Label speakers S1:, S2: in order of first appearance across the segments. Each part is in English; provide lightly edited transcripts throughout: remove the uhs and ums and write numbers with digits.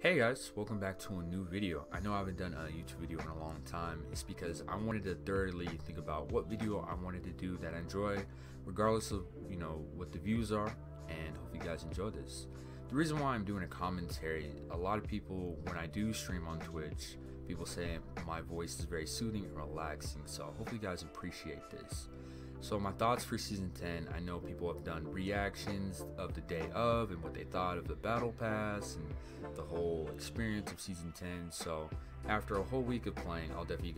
S1: Hey guys, welcome back to a new video. I know I haven't done a YouTube video in a long time. It's because I wanted to thoroughly think about what video I wanted to do that I enjoy, regardless of what the views are, and hope you guys enjoy this. The reason why I'm doing a commentary, a lot of people, when I do stream on Twitch, people say my voice is very soothing and relaxing, so hopefully you guys appreciate this. So my thoughts for season 10, I know people have done reactions of the day of and what they thought of the battle pass and the whole experience of season 10. So after a whole week of playing, I'll definitely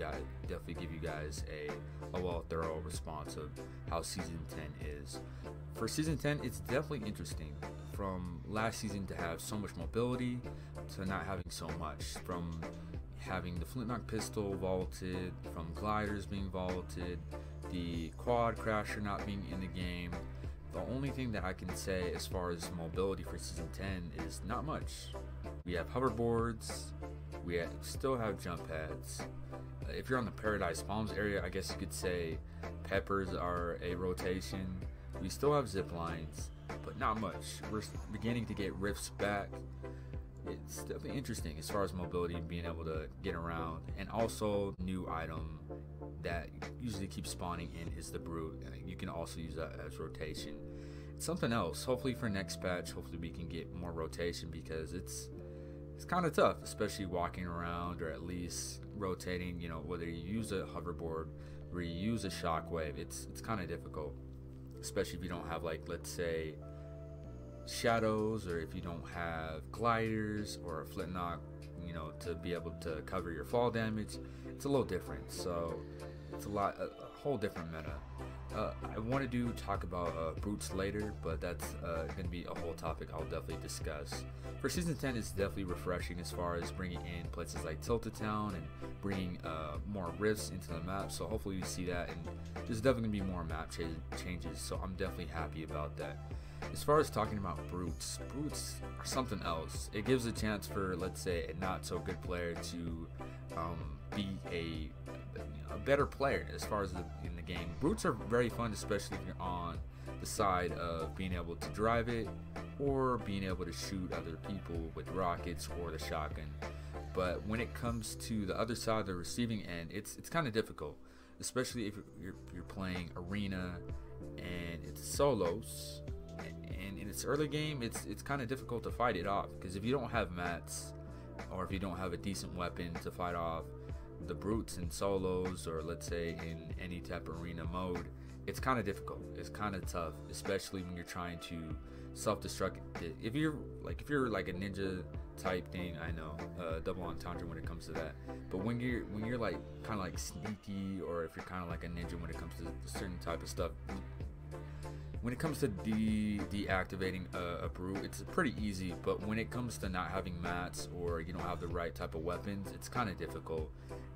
S1: give you guys a well thorough response of how season 10 is. For season 10, it's definitely interesting. From last season to have so much mobility to not having so much, from having the flintlock pistol vaulted, from gliders being vaulted, the quad crasher not being in the game. The only thing that I can say as far as mobility for season 10 is not much. We have hoverboards, still have jump pads. If you're on the Paradise Palms area, I guess you could say peppers are a rotation. We still have zip lines, but not much. We're beginning to get rifts back. It's definitely interesting as far as mobility and being able to get around. And also, new item that usually keeps spawning in is the brute. You can also use that as rotation. It's something else. Hopefully for next patch, hopefully we can get more rotation, because it's kind of tough, especially walking around or at least rotating. Whether you use a hoverboard or you use a shockwave, it's kind of difficult, especially if you don't have, like, let's say, shadows, or if you don't have gliders or a flintlock, to be able to cover your fall damage. It's a little different, so it's a whole different meta. I want to talk about brutes later, but that's going to be a whole topic I'll definitely discuss. For season 10, it's definitely refreshing as far as bringing in places like Tilted Town and bringing more rifts into the map, so hopefully we see that, and there's definitely going to be more map changes, so I'm definitely happy about that. As far as talking about brutes are something else. It gives a chance for, let's say, a not so good player to be a better player as far as in the game. Brutes are very fun, especially if you're on the side of being able to drive it or being able to shoot other people with rockets or the shotgun. But when it comes to the other side, the receiving end, it's kind of difficult, especially if you're playing arena and it's solos. And in its early game, it's kind of difficult to fight it off, because if you don't have mats, or if you don't have a decent weapon to fight off the brutes in solos, or let's say in any type of arena mode, it's kind of difficult. It's kind of tough, especially when you're trying to self-destruct. If you're like a ninja type thing, I know double entendre when it comes to that. But when you're like kind of like sneaky, or if you're kind of like a ninja when it comes to certain type of stuff. When it comes to deactivating a brute, it's pretty easy, but when it comes to not having mats or you don't have the right type of weapons, it's kind of difficult.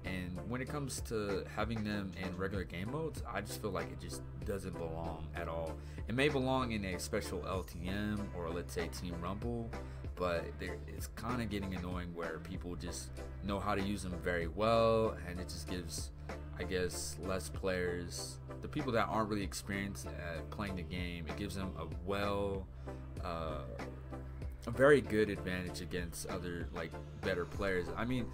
S1: And when it comes to having them in regular game modes, I just feel like it just doesn't belong at all. It may belong in a special LTM or, let's say, Team Rumble, but it's kind of getting annoying where people just know how to use them very well, and it just gives, I guess, less players, the people that aren't really experienced at playing the game, it gives them a very good advantage against other, like, better players. I mean,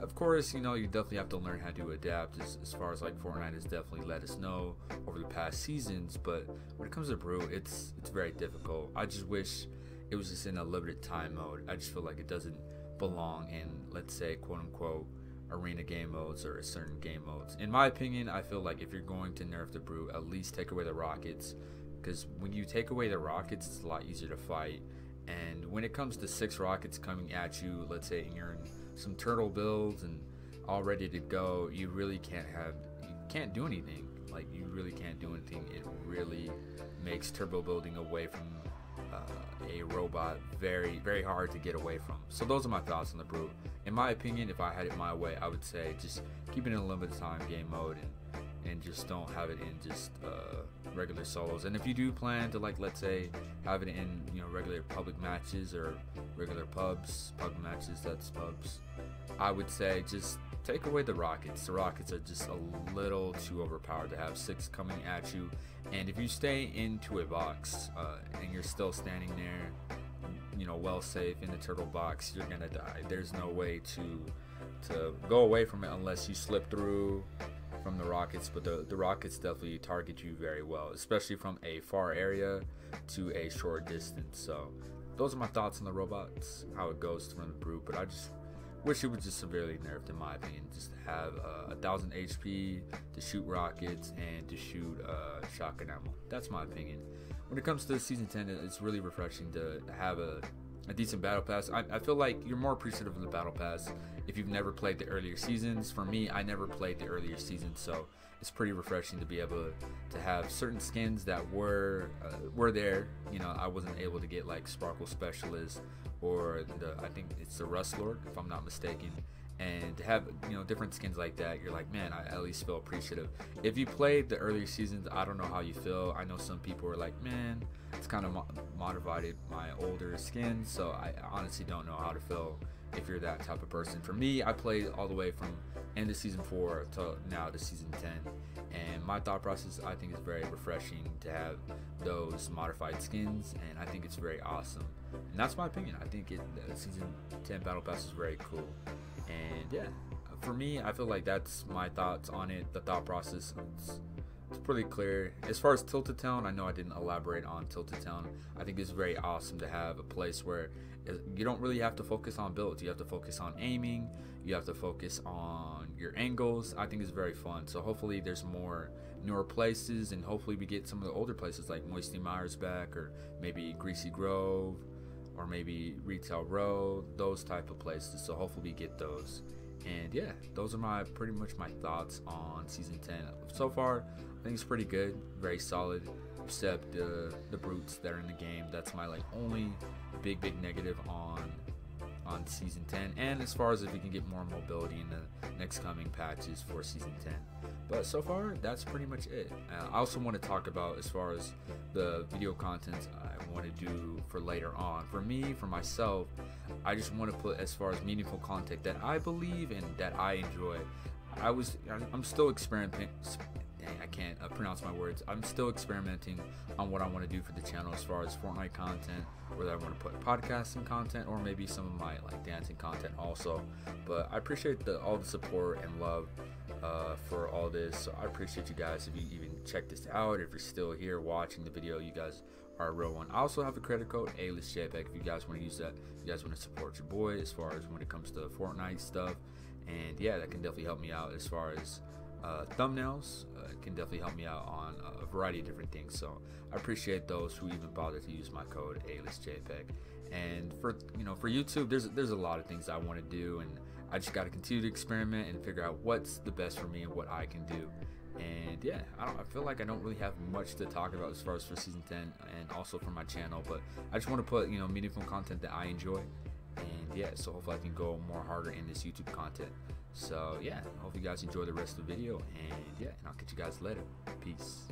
S1: of course, you definitely have to learn how to adapt as far as, like, Fortnite has definitely let us know over the past seasons, but when it comes to brute, it's very difficult. I just wish it was just in a limited time mode. I just feel like it doesn't belong in, let's say, quote unquote, arena game modes or certain game modes. In my opinion, I feel like if you're going to nerf the brute, at least take away the rockets, because when you take away the rockets, it's a lot easier to fight. And when it comes to 6 rockets coming at you, let's say you're in some turtle builds and all ready to go, you can't do anything. Like, you really can't do anything. It really makes turbo building away from a robot very, very hard to get away from. So those are my thoughts on the brute. In my opinion, if I had it my way, I would say just keep it in a limited time game mode and just don't have it in just regular solos. And if you do plan to, like, let's say, have it in regular public matches or regular pub matches, that's pubs, I would say just take away the rockets. The rockets are just a little too overpowered to have 6 coming at you. And if you stay into a box and you're still standing there, well safe in the turtle box, you're gonna die. There's no way to go away from it unless you slip through from the rockets. But the rockets definitely target you very well, especially from a far area to a short distance. So those are my thoughts on the robots, how it goes from the brute. But I just wish it was just severely nerfed, in my opinion. Just to have 1,000 HP to shoot rockets and to shoot shotgun ammo. That's my opinion. When it comes to season 10, it's really refreshing to have a decent battle pass. I feel like you're more appreciative of the battle pass if you've never played the earlier seasons. For me, I never played the earlier seasons, so it's pretty refreshing to be able to have certain skins that were there. I wasn't able to get like Sparkle Specialist or I think it's the Rust Lord, if I'm not mistaken. And to have different skins like that, you're like, man, I at least feel appreciative. If you played the earlier seasons, I don't know how you feel. I know some people are like, man, it's kind of modified my older skins, so I honestly don't know how to feel if you're that type of person. For me, I played all the way from end of season 4 to now to season 10, and my thought process, I think, is very refreshing to have those modified skins, and I think it's very awesome. And that's my opinion. I think the season 10 battle pass is very cool. And yeah, for me, I feel like that's my thoughts on it. The thought process, it's pretty clear. As far as Tilted Town, I know I didn't elaborate on Tilted Town. I think it's very awesome to have a place where you don't really have to focus on builds. You have to focus on aiming. You have to focus on your angles. I think it's very fun. So hopefully there's more newer places, and hopefully we get some of the older places like Moisty Myers back, or maybe Greasy Grove, or maybe Retail Road, those type of places. So hopefully we get those. And yeah, those are pretty much my thoughts on season 10. So far, I think it's pretty good, very solid, except the brutes that are in the game. That's my only big negative on season 10. And as far as if we can get more mobility in the next coming patches for season 10. But so far, that's pretty much it. I also want to talk about as far as the video content I want to do for later on. For me, for myself, I just want to put as far as meaningful content that I believe in, that I enjoy. I'm still experimenting. Dang, I can't pronounce my words. I'm still experimenting on what I want to do for the channel as far as Fortnite content, whether I want to put podcasting content or maybe some of my dancing content also. But I appreciate all the support and love for all this. So I appreciate you guys if you even check this out. If you're still here watching the video, you guys are a real one. I also have a credit code, A-list-JPEG, if you guys want to use that. If you guys want to support your boy as far as when it comes to Fortnite stuff. And yeah, that can definitely help me out as far as thumbnails. It can definitely help me out on a variety of different things. So I appreciate those who even bother to use my code, A-list-JPEG. And for YouTube, there's a lot of things I want to do, and I just got to continue to experiment and figure out what's the best for me and what I can do. And yeah, I feel like I don't really have much to talk about as far as for season 10 and also for my channel, but I just want to put meaningful content that I enjoy. And yeah, so hopefully I can go more harder in this YouTube content. So yeah, hope you guys enjoy the rest of the video, and yeah, and I'll catch you guys later. Peace.